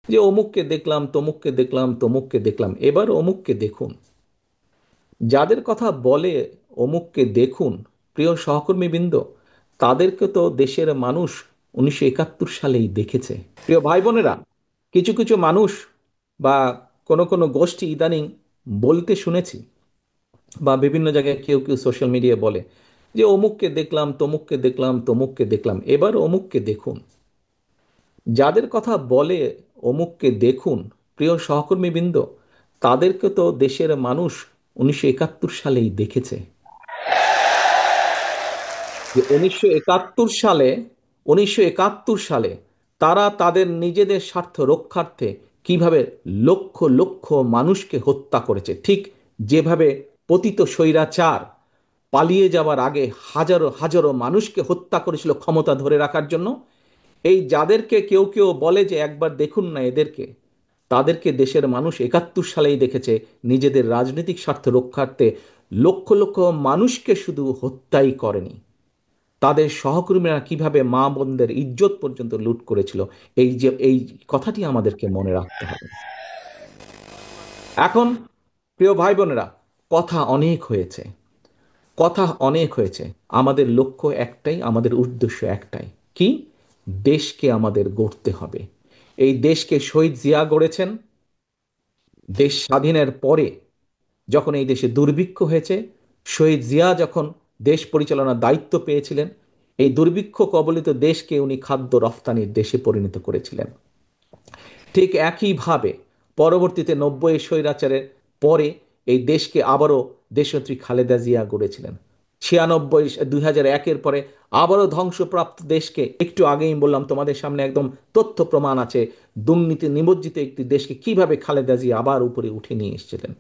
যে অমুককে দেখলাম, তমুককে দেখলাম, তমুককে দেখলাম, এবার অমুককে দেখুন। যাদের কথা বলে অমুককে দেখুন, প্রিয় সহকর্মীবৃন্দ, তাদেরকে তো দেশের মানুষ 1971 সালেই দেখেছে। প্রিয় ভাই বোনেরা, কিছু কিছু মানুষ বা কোনো কোনো গোষ্ঠী ইদানিং বলতে শুনেছি, বা বিভিন্ন জায়গায় কেউ কেউ সোশ্যাল মিডিয়ায় বলে যে অমুককে দেখলাম, তমুককে দেখলাম, তমুককে দেখলাম, এবার অমুককে দেখুন। যাদের কথা বলে অমুককে দেখুন, প্রিয় সহকর্মীবৃন্দ, তাদেরকে তো দেশের মানুষ 1971 সালেই দেখেছে। যে 1971 সালে তারা তাদের নিজেদের স্বার্থ রক্ষার্থে কিভাবে লক্ষ লক্ষ মানুষকে হত্যা করেছে, ঠিক যেভাবে পতিত স্বৈরাচার পালিয়ে যাওয়ার আগে হাজারো হাজারো মানুষকে হত্যা করেছিল ক্ষমতা ধরে রাখার জন্য। এই যাদেরকে কেউ কেউ বলে যে একবার দেখুন না এদেরকে, তাদেরকে দেশের মানুষ 71 সালেই দেখেছে নিজেদের রাজনৈতিক স্বার্থ রক্ষার্থে লক্ষ লক্ষ মানুষকে শুধু হত্যাই করেনি, তাদের সহকর্মীরা কিভাবে মা বোনদের ইজ্জত পর্যন্ত লুট করেছিল। এই কথাটি আমাদেরকে মনে রাখতে হবে। এখন প্রিয় ভাই বোনেরা, কথা অনেক হয়েছে, কথা অনেক হয়েছে। আমাদের লক্ষ্য একটাই, আমাদের উদ্দেশ্য একটাই, কি? দেশকে আমাদের গড়তে হবে। এই দেশকে শহীদ জিয়া গড়েছেন। দেশ স্বাধীনের পরে যখন এই দেশে দুর্ভিক্ষ হয়েছে, শহীদ জিয়া যখন দেশ পরিচালনার দায়িত্ব পেয়েছিলেন, এই দুর্ভিক্ষ কবলিত দেশকে উনি খাদ্য রফতানির দেশে পরিণত করেছিলেন। ঠিক একইভাবে পরবর্তীতে 90 স্বৈরাচারের পরে এই দেশকে আবারও দেশনেত্রী খালেদা জিয়া গড়েছিলেন। 2001-এর পরে আবারও ধ্বংসপ্রাপ্ত দেশকে, একটু আগেই বললাম তোমাদের সামনে একদম তথ্য প্রমাণ আছে, দুর্নীতি নিমজ্জিত একটি দেশকে কিভাবে খালেদা জিয়া আবার উপরে উঠে নিয়ে এসেছিলেন।